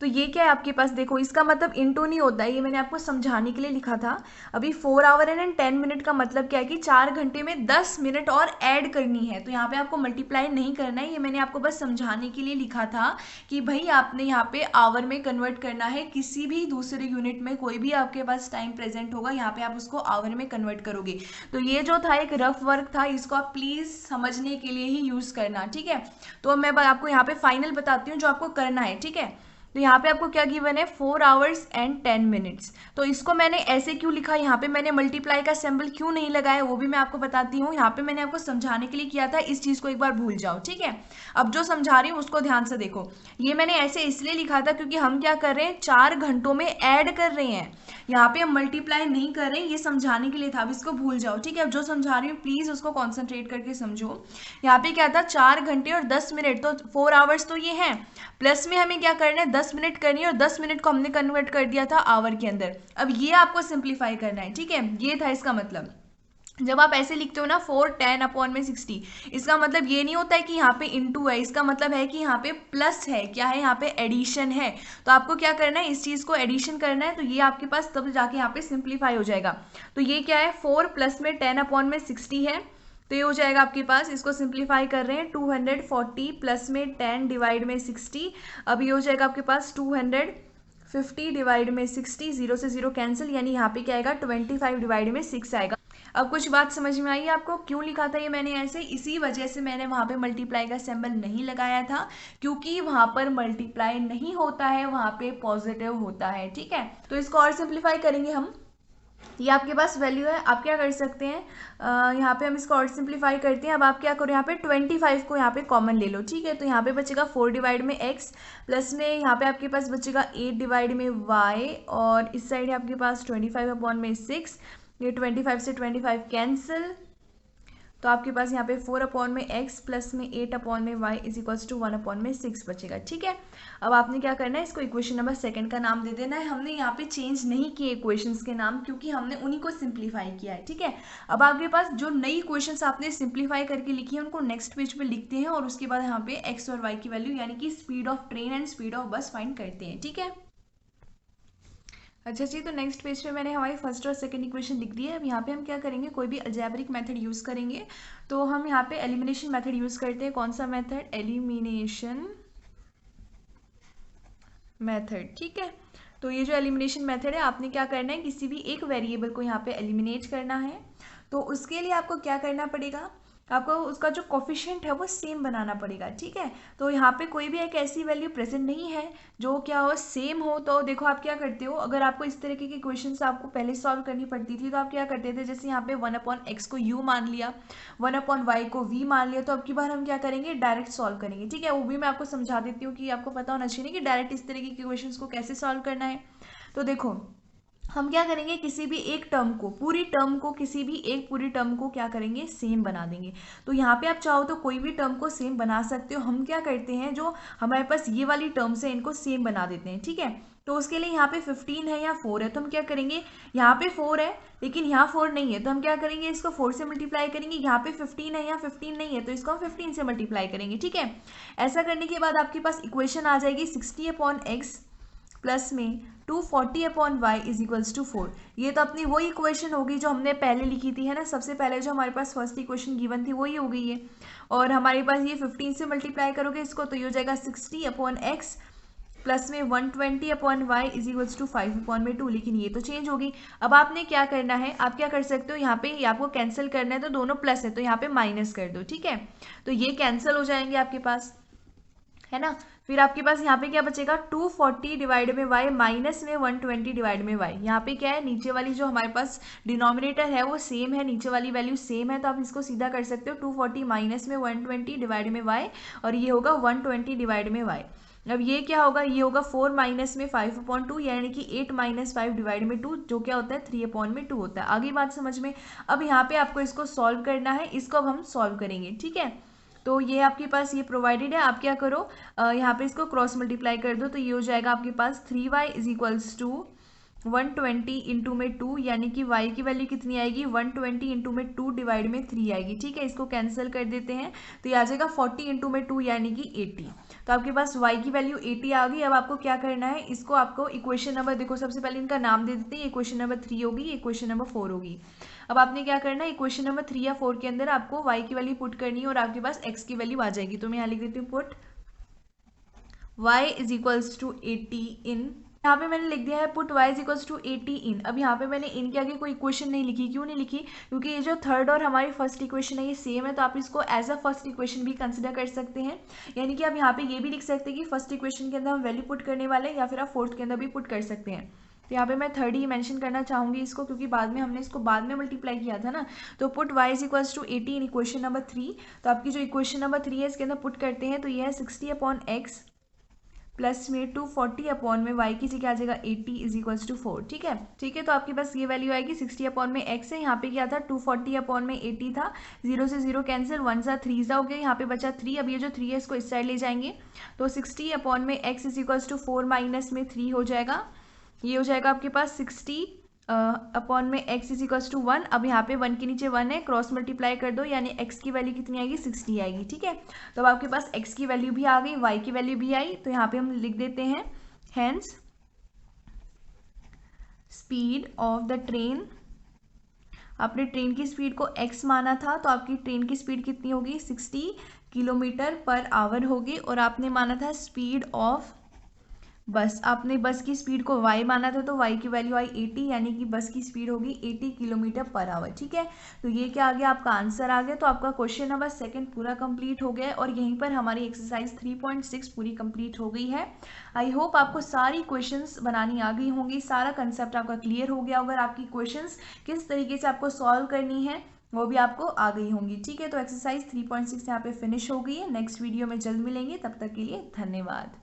तो ये क्या है आपके पास, देखो इसका मतलब इंटू नहीं होता है, ये मैंने आपको समझाने के लिए लिखा था। अभी 4 आवर एंड 10 मिनट का मतलब क्या है कि 4 घंटे में 10 मिनट और ऐड करनी है, तो यहाँ पे आपको मल्टीप्लाई नहीं करना है, ये मैंने आपको बस समझाने के लिए लिखा था कि भाई आपने यहाँ पे आवर में कन्वर्ट करना है, किसी भी दूसरे यूनिट में कोई भी आपके पास टाइम प्रेजेंट होगा यहाँ पे आप उसको आवर में कन्वर्ट करोगे। तो ये जो था एक रफ वर्क था, इसको आप प्लीज़ समझने के लिए ही यूज़ करना, ठीक है। तो मैं आपको यहाँ पे फाइनल बताती हूँ जो आपको करना है, ठीक है। तो यहाँ पे आपको क्या गिवन है, 4 आवर्स एंड 10 मिनट्स। तो इसको मैंने ऐसे क्यों लिखा, यहाँ पे मैंने मल्टीप्लाई का सिंबल क्यों नहीं लगाया वो भी मैं आपको बताती हूँ। यहाँ पे मैंने आपको समझाने के लिए किया था, इस चीज़ को एक बार भूल जाओ, ठीक है। अब जो समझा रही हूँ उसको ध्यान से देखो। ये मैंने ऐसे इसलिए लिखा था क्योंकि हम क्या कर रहे हैं, 4 घंटों में ऐड कर रहे हैं, यहाँ पे हम मल्टीप्लाई नहीं कर रहे हैं, ये समझाने के लिए था। अब इसको भूल जाओ, ठीक है। अब जो समझा रही हूँ प्लीज़ उसको कॉन्सेंट्रेट करके समझो। यहाँ पे क्या था, 4 घंटे और 10 मिनट, तो 4 आवर्स तो ये हैं, प्लस में हमें क्या करना है, 10 मिनट करनी है, और 10 मिनट को हमने कन्वर्ट कर दिया था आवर के अंदर। अब ये आपको सिंप्लीफाई करना है, ठीक है। ये था इसका मतलब। जब आप ऐसे लिखते हो ना 4/10/60, इसका मतलब ये नहीं होता है कि यहाँ पे इंटू है, इसका मतलब है कि यहाँ पे प्लस है, क्या है, यहाँ पे एडिशन है। तो आपको क्या करना है, इस चीज़ को एडिशन करना है, तो ये आपके पास तब जाके यहाँ पे सिंप्लीफाई हो जाएगा। तो ये क्या है, 4 प्लस में 10/60 है, तो ये हो जाएगा आपके पास, इसको सिंप्लीफाई कर रहे हैं, 240 प्लस में 10 डिवाइड में 60, अब ये हो जाएगा आपके पास 250 डिवाइड में 60, 0 से 0 कैंसिल, यानी यहाँ पे क्या आएगा, 25 डिवाइड में 6 आएगा। अब कुछ बात समझ में आई आपको, क्यों लिखा था ये मैंने ऐसे, इसी वजह से मैंने वहाँ पे मल्टीप्लाई का सिंबल नहीं लगाया था, क्योंकि वहाँ पर मल्टीप्लाई नहीं होता है, वहाँ पे पॉजिटिव होता है, ठीक है। तो इसको और सिंप्लीफाई करेंगे हम, ये आपके पास वैल्यू है, आप क्या कर सकते हैं, यहाँ पे हम इसको और सिंप्लीफाई करते हैं। अब आप क्या करो, यहाँ पे 25 को यहाँ पे कॉमन ले लो, ठीक है। तो यहाँ पे बचेगा 4 डिवाइड में x प्लस में यहाँ पे आपके पास बचेगा 8 डिवाइड में y, और इस साइड है आपके पास 25/6, ये 25 से 25 कैंसिल, तो आपके पास यहाँ पे 4/x प्लस में 8/y इज इक्वल्स टू 1/6 बचेगा, ठीक है। अब आपने क्या करना है, इसको इक्वेशन नंबर 2 का नाम दे देना है। हमने यहाँ पे चेंज नहीं किए इक्वेशंस के नाम, क्योंकि हमने उन्हीं को सिंप्लीफाई किया है, ठीक है। अब आपके पास जो नई इक्वेशंस आपने सिंप्लीफाई करके लिखी है उनको नेक्स्ट पेज पे लिखते हैं, और उसके बाद यहाँ पे x और y की वैल्यू यानी कि speed of train and speed of बस फाइंड करते हैं, ठीक है। अच्छा जी, तो नेक्स्ट पेज पे मैंने हमारी फर्स्ट और सेकंड इक्वेशन लिख दी है। अब यहाँ पे हम क्या करेंगे, कोई भी अलजेब्रिक मेथड यूज़ करेंगे, तो हम यहाँ पे एलिमिनेशन मेथड यूज़ करते हैं। कौन सा मेथड, एलिमिनेशन मेथड, ठीक है। तो ये जो एलिमिनेशन मेथड है, आपने क्या करना है, किसी भी एक वेरिएबल को यहाँ पे एलिमिनेट करना है। तो उसके लिए आपको क्या करना पड़ेगा, आपको उसका जो कोफिशिएंट है वो सेम बनाना पड़ेगा, ठीक है। तो यहाँ पे कोई भी एक ऐसी वैल्यू प्रेजेंट नहीं है जो क्या हो, सेम हो। तो देखो आप क्या करते हो, अगर आपको इस तरीके की क्वेश्चंस आपको पहले सॉल्व करनी पड़ती थी, तो आप क्या करते थे, जैसे यहाँ पे 1/x को u मान लिया, 1/y को v मान लिया, तो अब की बार हम क्या करेंगे, डायरेक्ट सॉल्व करेंगे, ठीक है। वो भी मैं आपको समझा देती हूँ कि आपको पता होना चाहिए कि डायरेक्ट इस तरीके के क्वेश्चन को कैसे सॉल्व करना है। तो देखो हम क्या करेंगे, किसी भी एक टर्म को, पूरी टर्म को, किसी भी एक पूरी टर्म को क्या करेंगे, सेम बना देंगे। तो यहाँ पे आप चाहो तो कोई भी टर्म को सेम बना सकते हो। हम क्या करते हैं, जो हमारे पास ये वाली टर्म्स है इनको सेम बना देते हैं, ठीक है। तो उसके लिए यहाँ पे 15 है या 4 है, तो हम क्या करेंगे, यहाँ पे 4 है लेकिन यहाँ 4 नहीं है, तो हम क्या करेंगे, इसको 4 से मल्टीप्लाई करेंगे। यहाँ पे 15 है, यहाँ 15 नहीं है, तो इसको हम 15 से मल्टीप्लाई करेंगे, ठीक है। ऐसा करने के बाद आपके पास इक्वेशन आ जाएगी 60/x प्लस में 240/y इज इक्वल्स टू 4। ये तो अपनी वही इक्वेशन होगी जो हमने पहले लिखी थी, है ना। सबसे पहले जो हमारे पास फर्स्ट इक्वेशन गिवन थी वही हो गई है, और हमारे पास ये 15 से मल्टीप्लाई करोगे इसको, तो ये हो जाएगा 60/x प्लस में 120/y इज इक्वल्स टू 5/2, लेकिन ये तो चेंज होगी। अब आपने क्या करना है, आप क्या कर सकते हो, यहाँ पे आपको कैंसिल करना है, तो दोनों प्लस है तो यहाँ पे माइनस कर दो, ठीक है। तो ये कैंसिल हो जाएंगे आपके पास। है ना। फिर आपके पास यहाँ पे क्या बचेगा, 240 डिवाइड में y माइनस में 120 डिवाइड में y। यहाँ पे क्या है, नीचे वाली जो हमारे पास डिनोमिनेटर है वो सेम है, नीचे वाली वैल्यू सेम है, तो आप इसको सीधा कर सकते हो 240 माइनस में 120 डिवाइड में y, और ये होगा 120 डिवाइड में y। अब ये क्या होगा, ये होगा 4 माइनस में 5/2, यानी कि 8 माइनस 5 डिवाइड में 2, जो क्या होता है 3/2 होता है। आगे बात समझ में। अब यहाँ पे आपको इसको सॉल्व करना है, इसको अब हम सॉल्व करेंगे, ठीक है। तो ये आपके पास ये प्रोवाइडेड है, आप क्या करो, यहाँ पे इसको क्रॉस मल्टीप्लाई कर दो, तो ये हो जाएगा आपके पास 3y is equals to 120 into में 2, यानी कि y की वैल्यू कितनी आएगी, 120 इंटू में 2 डिवाइड में 3 आएगी, ठीक है। इसको कैंसिल कर देते हैं, तो ये आ जाएगा 40 इंटू में 2 यानी कि 80। तो आपके पास y की वैल्यू 80 आ गई। अब आपको क्या करना है, इसको आपको इक्वेशन नंबर, देखो सबसे पहले इनका नाम दे देते हैं, इक्वेशन नंबर 3 होगी, इक्वेशन नंबर 4 होगी। अब आपने क्या करना है, इक्वेशन नंबर 3 या 4 के अंदर आपको y की वैल्यू पुट करनी है और आपके पास x की वैल्यू आ जाएगी। तो मैं यहाँ लिख देती हूँ put y is equals to 80 in, यहाँ पे मैंने लिख दिया है put y is equals to 80 in. अब यहाँ पे मैंने इन के आगे कोई इक्वेशन नहीं लिखी, क्यों नहीं लिखी, क्योंकि ये जो थर्ड और हमारी फर्स्ट इक्वेशन है ये सेम है, तो आप इसको एज अ फर्स्ट इक्वेशन भी कंसिडर कर सकते हैं। यानी कि आप यहाँ पे ये भी लिख सकते हैं कि फर्स्ट इक्वेशन के अंदर हम वैल्यू पुट करने वाले हैं, या फिर आप फोर्थ के अंदर भी पुट कर सकते हैं। तो यहाँ पे मैं थर्ड ही मेंशन करना चाहूँगी इसको, क्योंकि बाद में हमने इसको बाद में मल्टीप्लाई किया था ना। तो put y is equals to 80 in equation number 3। तो आपकी जो इक्वेशन नंबर 3 है इसके अंदर पुट करते हैं, तो ये है 60/x प्लस में 240 अपॉन में y की जगह आ जाएगा 80 इज इक्वल्स टू 4, ठीक है। ठीक है, तो आपके पास ये वैल्यू आएगी 60 अपॉन में x है, यहाँ पे क्या था 240 अपॉन में 80 था, 0 से 0 कैंसिल, 1 सा 3 सा हो गया, यहाँ पे बचा 3। अब ये जो 3 है इसको इस साइड ले जाएंगे, तो 60 अपॉन में x is equals to 4 minus में 3 हो जाएगा। ये हो जाएगा आपके पास 60 अपॉन में x इज इक्वल्स टू 1। अब यहाँ पे 1 के नीचे 1 है, क्रॉस मल्टीप्लाई कर दो, यानी x की वैल्यू कितनी आएगी, 60 आएगी, ठीक है। तो अब आपके पास x की वैल्यू भी आ गई, y की वैल्यू भी आई, तो यहाँ पे हम लिख देते हैं hence speed of the train. आपने ट्रेन की स्पीड को x माना था, तो आपकी ट्रेन की स्पीड कितनी होगी, 60 किलोमीटर पर आवर होगी। और आपने माना था स्पीड ऑफ बस, आपने बस की स्पीड को y माना था, तो y की वैल्यू आई 80, यानी कि बस की स्पीड होगी 80 किलोमीटर पर आवर, ठीक है। तो ये क्या आ गया, आपका आंसर आ गया। तो आपका क्वेश्चन नंबर 2 पूरा कंप्लीट हो गया, और यहीं पर हमारी एक्सरसाइज 3.6 पूरी कंप्लीट हो गई है। आई होप आपको सारी क्वेश्चंस बनानी आ गई होंगी, सारा कंसेप्ट आपका क्लियर हो गया होगा, आपकी क्वेश्चंस किस तरीके से आपको सॉल्व करनी है वो भी आपको आ गई होंगी, ठीक है। तो एक्सरसाइज 3.6 यहाँ पे फिनिश हो गई है। नेक्स्ट वीडियो में जल्द मिलेंगे, तब तक के लिए धन्यवाद।